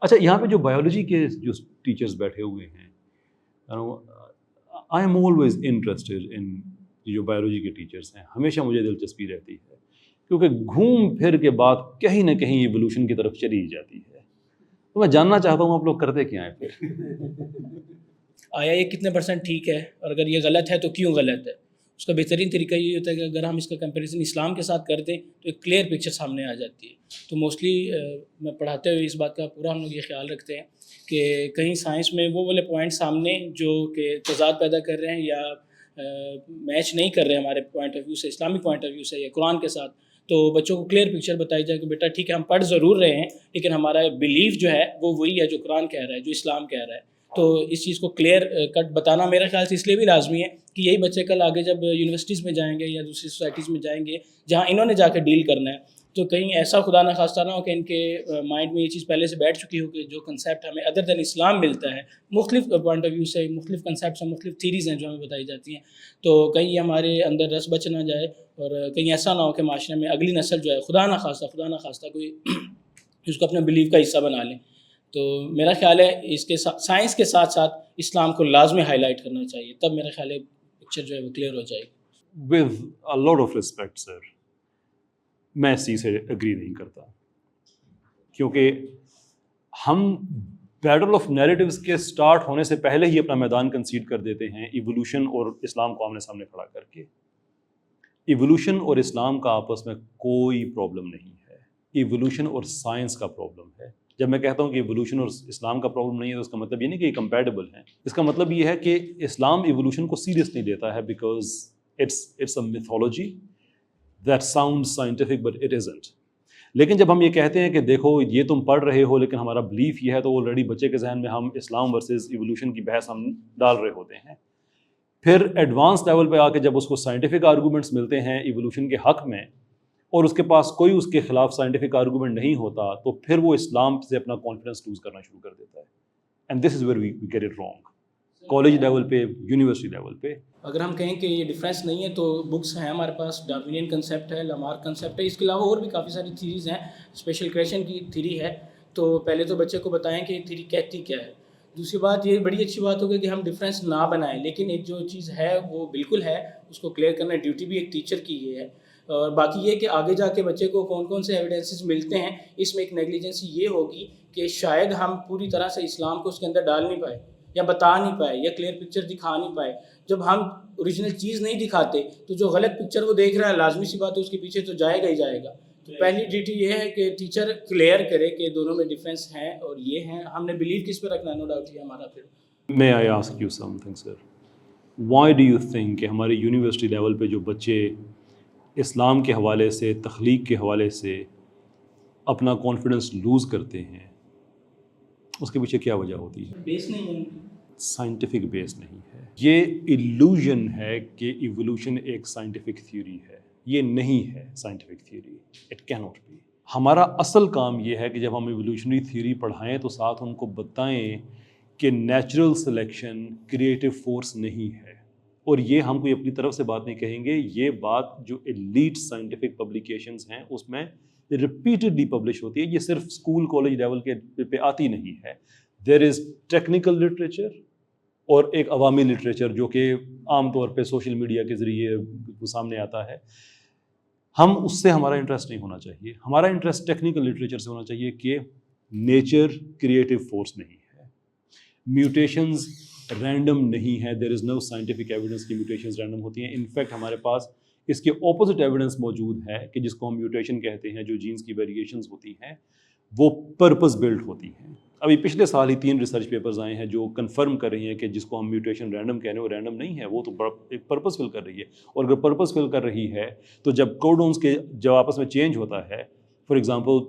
اچھا یہاں پہ جو بایولوجی کے جو ٹیچرز بیٹھے ہوئے ہیں I am always interested in جو بایولوجی کے ٹیچرس ہیں، ہمیشہ مجھے دلچسپی رہتی ہے کیونکہ گھوم پھر کے بات کہیں نہ کہیں ایوولوشن کی طرف چلی جاتی ہے. تو میں جاننا چاہتا ہوں آپ لوگ کرتے کیا ہیں پھر؟ آیا یہ کتنے % ٹھیک ہے، اور اگر یہ غلط ہے تو کیوں غلط ہے؟ اس کا بہترین طریقہ یہ ہوتا ہے کہ اگر ہم اس کا کمپیریزن اسلام کے ساتھ کر دیں تو ایک کلیئر پکچر سامنے آ جاتی ہے. تو موسٹلی میں پڑھاتے ہوئے اس بات کا پورا ہم لوگ یہ خیال رکھتے ہیں کہ کہیں سائنس میں وہ والے پوائنٹ سامنے جو کہ تضاد پیدا کر رہے ہیں یا میچ نہیں کر رہے ہیں ہمارے پوائنٹ آف ویو سے، اسلامک پوائنٹ آف ویو سے یا قرآن کے ساتھ، تو بچوں کو کلیئر پکچر بتائی جائے کہ بیٹا ٹھیک ہے ہم پڑھ ضرور رہے ہیں لیکن ہمارا بلیف جو ہے وہ وہی ہے جو قرآن کہہ رہا ہے، جو اسلام کہہ رہا ہے. تو اس چیز کو کلیئر کٹ بتانا میرے خیال سے اس لیے بھی لازمی ہے کہ یہی بچے کل آگے جب یونیورسٹیز میں جائیں گے یا دوسری سوسائٹیز میں جائیں گے جہاں انہوں نے جا کے ڈیل کرنا ہے، تو کہیں ایسا خدا نہ خواستہ نہ ہو کہ ان کے مائنڈ میں یہ چیز پہلے سے بیٹھ چکی ہو کہ جو کنسیپٹ ہمیں ادر دین اسلام ملتا ہے، مختلف پوائنٹ آف ویو سے، مختلف کنسیپٹس ہیں، مختلف تھیریز ہیں جو ہمیں بتائی جاتی ہیں، تو کہیں یہ ہمارے اندر رس بچ نہ جائے اور کہیں ایسا نہ ہو کہ معاشرے میں اگلی نسل جو ہے خدا نہ خواستہ کوئی اس کو اپنے بلیف کا حصہ بنا لیں. تو میرا خیال ہے اس کے ساتھ سائنس کے ساتھ ساتھ اسلام کو لازمی ہائی لائٹ کرنا چاہیے، تب میرا خیال ہے پکچر جو ہے وہ کلیئر ہو جائے گی. With a lot of respect sir, میں اس چیز سے اگری نہیں کرتا کیونکہ ہم بیٹل آف نیریٹیوز کے سٹارٹ ہونے سے پہلے ہی اپنا میدان کنسیڈ کر دیتے ہیں ایوولوشن اور اسلام کو آمنے سامنے کھڑا کر کے. ایوولوشن اور اسلام کا آپس میں کوئی پرابلم نہیں ہے، ایوولوشن اور سائنس کا پرابلم ہے. جب میں کہتا ہوں کہ ایوولوشن اور اسلام کا پرابلم نہیں ہے تو اس کا مطلب یہ نہیں کہ یہ کمپیٹیبل ہیں، اس کا مطلب یہ ہے کہ اسلام ایوولوشن کو سیریس نہیں لیتا ہے because it's a mythology that sound scientific but it isn't. لیکن جب ہم یہ کہتے ہیں کہ دیکھو یہ تم پڑھ رہے ہو لیکن ہمارا بلیف یہ ہے، تو آلریڈی بچے کے ذہن میں ہم اسلام ورسز ایوولوشن کی بحث ہم ڈال رہے ہوتے ہیں. پھر ایڈوانس لیول پہ آ کے جب اس کو سائنٹیفک آرگومنٹس ملتے ہیں ایوولوشن کے حق میں اور اس کے پاس کوئی اس کے خلاف سائنٹیفک آرگومنٹ نہیں ہوتا، تو پھر وہ اسلام سے اپنا کانفیڈنس لوز کرنا شروع کر دیتا ہے. And this is where we get it wrong. College level پہ، یونیورسٹی لیول پہ اگر ہم کہیں کہ یہ ڈفرینس نہیں ہے تو بکس ہیں ہمارے پاس، ڈارونین کنسیپٹ ہے، لامارک کنسیپٹ ہے، اس کے علاوہ اور بھی کافی ساری تھیریز ہیں. اسپیشل کریشن کی تھیری ہے، تو پہلے تو بچے کو بتائیں کہ یہ تھیری کہتی کیا ہے. دوسری بات یہ بڑی اچھی بات ہوگی کہ ہم ڈفرینس نہ بنائیں، لیکن ایک جو چیز ہے وہ بالکل ہے، اس کو کلیئر کرنا ڈیوٹی بھی ایک ٹیچر کی یہ ہے. اور باقی یہ کہ آگے جا کے بچے کو کون کون سے ایویڈنسز ملتے ہیں، اس میں ایک نیگلیجنسی یہ ہوگی کہ شاید ہم پوری طرح سے اسلام کو اس کے اندر ڈال نہیں پائے یا بتا نہیں پائے یا کلیئر پکچر دکھا نہیں پائے. جب ہم اوریجنل چیز نہیں دکھاتے تو جو غلط پکچر وہ دیکھ رہا ہے لازمی سی بات ہے اس کے پیچھے تو جائے گا ہی جائے گا. تو پہلی ڈیوٹی یہ ہے کہ ٹیچر کلیئر کرے کہ دونوں میں ڈفرینس ہیں اور یہ ہیں. ہم نے بلیو کس پہ رکھنا ہے، نو ڈاؤٹ یہ ہمارا. پھر May I ask you something, sir? Why do you think کہ ہمارے یونیورسٹی لیول پہ جو بچے اسلام کے حوالے سے، تخلیق کے حوالے سے اپنا کانفیڈنس لوز کرتے ہیں، اس کے پیچھے کیا وجہ ہوتی ہے؟ بیس نہیں ہے، سائنٹیفک بیس نہیں ہے. یہ ایلوژن ہے کہ ایوولوشن ایک سائنٹیفک تھیوری ہے. یہ نہیں ہے سائنٹیفک تھیوری. اٹ کی ناٹ بی. ہمارا اصل کام یہ ہے کہ جب ہم ایوولوشنری تھیوری پڑھائیں تو ساتھ ان کو بتائیں کہ نیچرل سلیکشن کریٹو فورس نہیں ہے. اور یہ ہم کوئی اپنی طرف سے بات نہیں کہیں گے، یہ بات جو ایلیٹ سائنٹیفک پبلیکیشنز ہیں اس میں ریپیٹڈلی پبلش ہوتی ہے. یہ صرف اسکول کالج لیول کے پہ آتی نہیں ہے. دیر از ٹیکنیکل لٹریچر اور ایک عوامی لٹریچر جو کہ عام طور پہ سوشل میڈیا کے ذریعے سامنے آتا ہے. ہم اس سے ہمارا انٹرسٹ نہیں ہونا چاہیے. ہمارا انٹرسٹ ٹیکنیکل لٹریچر سے ہونا چاہیے کہ نیچر کریٹو فورس نہیں ہے، میوٹیشنز رینڈم نہیں ہے. دیر از نو سائنٹیفک ایویڈنس کی میوٹیشنز رینڈم ہوتی ہیں. انفیکٹ ہمارے پاس اس کے اپوزٹ ایویڈنس موجود ہے کہ جس کو ہم میوٹیشن کہتے ہیں، جو جینز کی ویریشنز ہوتی ہیں وہ پرپز بلڈ ہوتی ہیں. ابھی پچھلے سال ہی 3 ریسرچ پیپرز آئے ہیں جو کنفرم کر رہی ہیں کہ جس کو ہم میوٹیشن رینڈم کہہ رہے ہیں وہ رینڈم نہیں ہے، وہ تو ایک پرپز فل کر رہی ہے. اور اگر پرپز فل کر رہی ہے تو جب کوڈونز کے جب آپس میں چینج ہوتا ہے، for example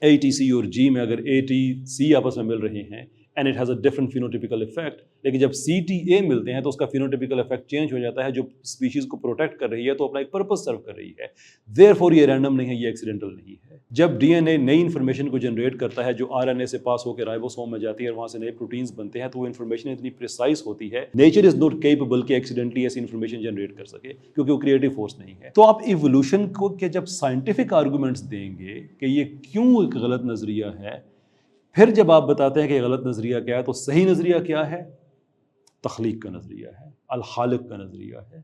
A T C اور جی میں اگر اے ٹی سی آپس میں مل رہے ہیں and it has a different phenotypical effect, لیکن جب سی ٹی اے ملتے ہیں تو اس کا فینوٹیپیکل افیکٹ چینج ہو جاتا ہے. جو اسپیشیز کو پروٹیکٹ کر رہی ہے تو اپنا ایک پرپز سرو کر رہی ہے. دیر فور یہ رینڈم نہیں ہے، یہ ایکسیڈنٹل نہیں ہے. جب ڈی این اے نئی انفارمیشن کو جنریٹ کرتا ہے جو آر این اے سے پاس ہو کے رائبوسوم میں جاتی ہے اور وہاں سے نئے پروٹینز بنتے ہیں، تو وہ انفارمیشن اتنی پریسائز ہوتی ہے. نیچر از ناٹ کیپیبل کہ ایکسیڈنٹلی ایسی انفارمیشن جنریٹ کر سکے کیونکہ وہ کریٹو فورس نہیں ہے. تو آپ ایوولوشن کو کہ جب سائنٹیفک آرگومنٹس دیں گے کہ یہ کیوں ایک غلط نظریہ ہے، پھر جب آپ بتاتے ہیں کہ غلط نظریہ کیا ہے تو صحیح نظریہ کیا ہے؟ تخلیق کا نظریہ ہے، الخالق کا نظریہ ہے.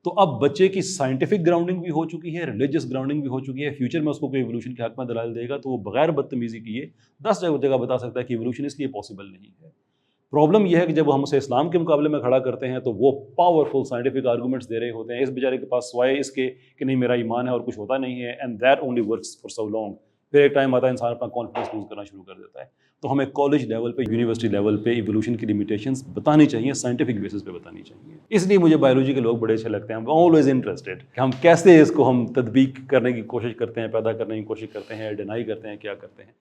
تو اب بچے کی سائنٹیفک گراؤنڈنگ بھی ہو چکی ہے، ریلیجس گراؤنڈنگ بھی ہو چکی ہے. فیوچر میں اس کو کوئی ایوولوشن کے حق میں دلائل دے گا تو وہ بغیر بدتمیزی کیے 10 جگہ بتا سکتا ہے کہ ایوولوشن اس لیے پاسبل نہیں ہے. پرابلم یہ ہے کہ جب ہم اسے اسلام کے مقابلے میں کھڑا کرتے ہیں تو وہ پاورفل سائنٹیفک آرگومنٹس دے رہے ہوتے ہیں، اس بیچارے کے پاس سوائے اس کے کہ نہیں میرا ایمان ہے اور کچھ ہوتا نہیں ہے، and that only works for so long. پھر ایک ٹائم آتا ہے انسان اپنا کانفیڈنس لوز کرنا شروع کر دیتا ہے. تو ہمیں کالج لیول پہ، یونیورسٹی لیول پہ ایوولوشن کی لمیٹیشنز بتانی چاہیے، سائنٹیفک بیسس پہ بتانی چاہیے. اس لیے مجھے بایولوجی کے لوگ بڑے اچھے لگتے ہیں. آلویز انٹرسٹڈ کہ ہم کیسے اس کو ہم تطبیق کرنے کی کوشش کرتے ہیں، پیدا کرنے کی کوشش کرتے ہیں، ڈینائی کرتے ہیں، کیا کرتے ہیں.